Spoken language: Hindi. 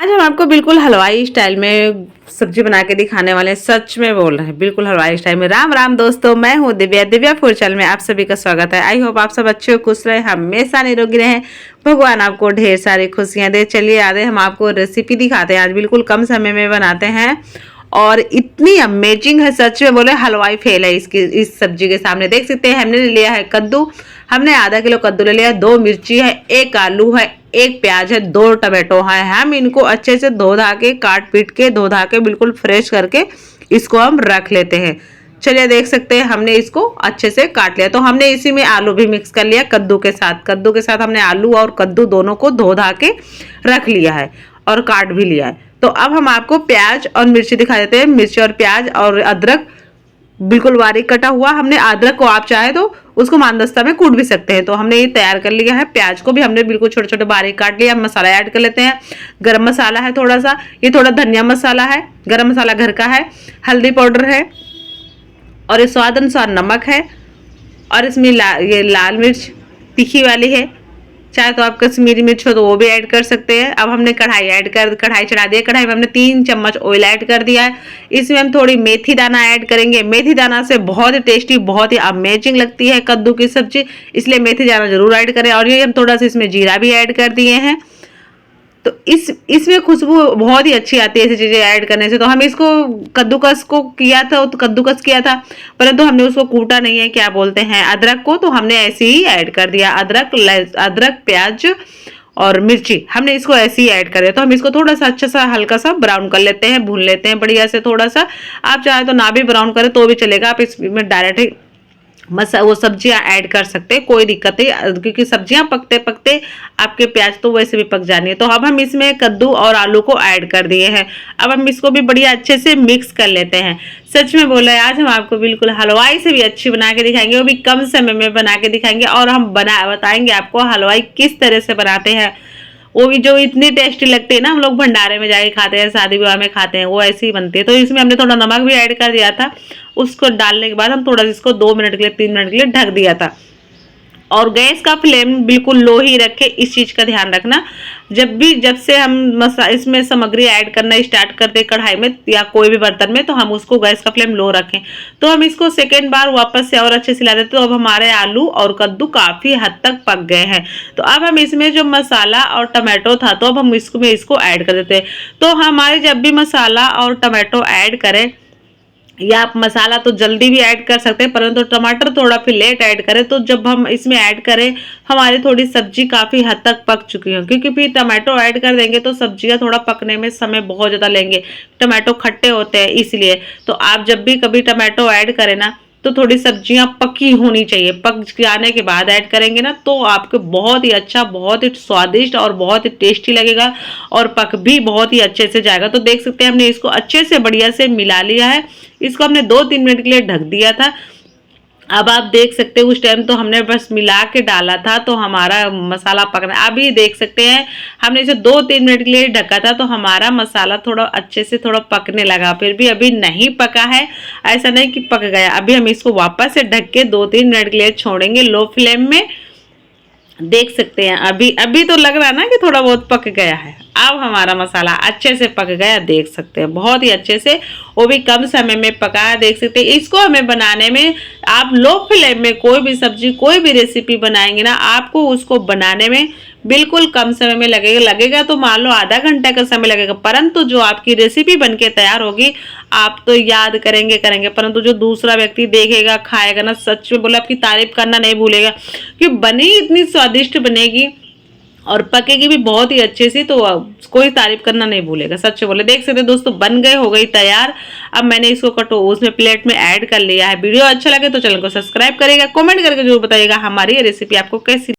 आज हम आपको बिल्कुल हलवाई स्टाइल में सब्जी बना के दिखाने वाले हैं। सच में बोल रहे हैं, बिल्कुल हलवाई स्टाइल में। राम राम दोस्तों, मैं हूँ दिव्या फूड चैनल में आप सभी का स्वागत है। आई होप आप सब अच्छे हो, खुश रहे, हमेशा निरोगी रहे, भगवान आपको ढेर सारी खुशियां दे। चलिए आगे हम आपको रेसिपी दिखाते हैं। आज बिल्कुल कम समय में बनाते हैं और इतनी अमेजिंग है, सच में बोले हलवाई फेल है इसकी। इस सब्जी के सामने देख सकते हैं, हमने लिया है कद्दू। हमने आधा किलो कद्दू ले लिया है, 2 मिर्ची है, 1 आलू है, 1 प्याज है, 2 टमाटो है। हम इनको अच्छे से धो धा के, काट पीट के, धो धा के बिल्कुल फ्रेश करके इसको हम रख लेते हैं। चलिए देख सकते हैं, हमने इसको अच्छे से काट लिया। तो हमने इसी में आलू भी मिक्स कर लिया कद्दू के साथ। कद्दू के साथ हमने आलू और कद्दू दोनों को धो धा के रख लिया है और काट भी लिया है। तो अब हम आपको प्याज और मिर्ची दिखा देते हैं। मिर्ची और प्याज और अदरक बिल्कुल बारीक कटा हुआ। हमने अदरक को आप चाहे तो उसको मानदस्ता में कूट भी सकते हैं। तो हमने ये तैयार कर लिया है। प्याज को भी हमने बिल्कुल छोटे छोटे बारीक काट लिया। मसाला ऐड कर लेते हैं। गरम मसाला है थोड़ा सा, ये थोड़ा धनिया मसाला है, गरम मसाला घर का है, हल्दी पाउडर है और ये स्वाद अनुसार नमक है। और इसमें ये लाल मिर्च तीखी वाली है, चाहे तो आप कश्मीरी मिर्च हो तो वो भी ऐड कर सकते हैं। अब हमने कढ़ाई चढ़ा दिया। कढ़ाई में हमने 3 चम्मच ऑयल ऐड कर दिया है। इसमें हम थोड़ी मेथी दाना ऐड करेंगे। मेथी दाना से बहुत ही टेस्टी, बहुत ही अमेजिंग लगती है कद्दू की सब्जी, इसलिए मेथी दाना जरूर ऐड करें। और ये हम थोड़ा सा इसमें जीरा भी ऐड कर दिए हैं। तो इसमें खुशबू बहुत ही अच्छी आती है ऐसी चीजें ऐड करने से। तो हम इसको कद्दूकस को किया था, तो कद्दूकस किया था, परंतु हमने उसको कूटा नहीं है, क्या बोलते हैं, अदरक को। तो हमने ऐसे ही ऐड कर दिया। अदरक प्याज और मिर्ची हमने इसको ऐसे ही ऐड कर दिया। तो हम इसको थोड़ा सा अच्छा सा हल्का सा ब्राउन कर लेते हैं, भून लेते हैं बढ़िया से। थोड़ा सा आप चाहे तो ना भी ब्राउन करें तो भी चलेगा, आप इसमें डायरेक्ट वो सब्जियां ऐड कर सकते हैं, कोई दिक्कत नहीं, क्योंकि सब्जियां पकते पकते आपके प्याज तो वैसे भी पक जानी है। तो अब हम इसमें कद्दू और आलू को ऐड कर दिए हैं। अब हम इसको भी बढ़िया अच्छे से मिक्स कर लेते हैं। सच में बोला है, आज हम आपको बिल्कुल हलवाई से भी अच्छी बना के दिखाएंगे, वो भी कम समय में बना के दिखाएंगे। और हम बताएंगे आपको हलवाई किस तरह से बनाते हैं, वो भी जो इतनी टेस्टी लगती है ना, हम लोग भंडारे में जाके खाते हैं, शादी विवाह में खाते हैं, वो ऐसी ही बनती है। तो इसमें हमने थोड़ा नमक भी ऐड कर दिया था। उसको डालने के बाद हम थोड़ा इसको 2 मिनट के लिए 3 मिनट के लिए ढक दिया था। और गैस का फ्लेम बिल्कुल लो ही रखे, इस चीज का ध्यान रखना। जब से हम इसमें सामग्री ऐड करना स्टार्ट करते कढ़ाई में या कोई भी बर्तन में, तो हम उसको गैस का फ्लेम लो रखें। तो हम इसको सेकेंड बार वापस से और अच्छे से ला देते। तो अब हमारे आलू और कद्दू काफी हद तक पक गए हैं। तो अब हम इसमें जो मसाला और टमाटो था, तो अब हम इसको ऐड कर देते हैं। तो हमारे जब भी मसाला और टमाटो ऐड करें, या आप मसाला तो जल्दी भी ऐड कर सकते हैं, परंतु टमाटर थोड़ा फिर लेट ऐड करें। तो जब हम इसमें ऐड करें, हमारी थोड़ी सब्जी काफ़ी हद तक पक चुकी हो, क्योंकि फिर टमाटो ऐड कर देंगे तो सब्जियां थोड़ा पकने में समय बहुत ज़्यादा लेंगे। टमाटो खट्टे होते हैं इसलिए। तो आप जब भी कभी टमाटो ऐड करें ना, तो थोड़ी सब्जियां पकी होनी चाहिए। पक जाने के बाद ऐड करेंगे ना, तो आपको बहुत ही अच्छा, बहुत ही स्वादिष्ट और बहुत ही टेस्टी लगेगा और पक भी बहुत ही अच्छे से जाएगा। तो देख सकते हैं, हमने इसको अच्छे से बढ़िया से मिला लिया है। इसको हमने 2-3 मिनट के लिए ढक दिया था। अब आप देख सकते हैं, उस टाइम तो हमने बस मिला के डाला था, तो हमारा मसाला पकना। अभी देख सकते हैं, हमने इसे 2-3 मिनट के लिए ढका था, तो हमारा मसाला थोड़ा अच्छे से थोड़ा पकने लगा। फिर भी अभी नहीं पका है, ऐसा नहीं कि पक गया। अभी हम इसको वापस से ढक के 2-3 मिनट के लिए छोड़ेंगे लो फ्लेम में। देख सकते हैं, अभी तो लग रहा है ना कि थोड़ा बहुत पक गया है। अब हमारा मसाला अच्छे से पक गया, देख सकते हैं, बहुत ही अच्छे से, वो भी कम समय में पका। देख सकते हैं, इसको हमें बनाने में, आप लो फ्लेम में कोई भी सब्जी, कोई भी रेसिपी बनाएंगे ना, आपको उसको बनाने में बिल्कुल कम समय में लगेगा तो मान लो आधा घंटा का समय लगेगा, परंतु जो आपकी रेसिपी बनके तैयार होगी, आप तो याद करेंगे, परंतु जो दूसरा व्यक्ति देखेगा, खाएगा ना, सच में बोला आपकी तारीफ करना नहीं भूलेगा, कि बनी इतनी स्वादिष्ट बनेगी और पकेगी भी बहुत ही अच्छे से, तो कोई तारीफ करना नहीं भूलेगा। सच बोले, देख सकते दोस्तों, बन गए, हो गई तैयार। अब मैंने इसको उसमें प्लेट में ऐड कर लिया है। वीडियो अच्छा लगे तो चैनल को सब्सक्राइब करेगा, कमेंट करके जरूर बताइएगा हमारी ये रेसिपी आपको कैसी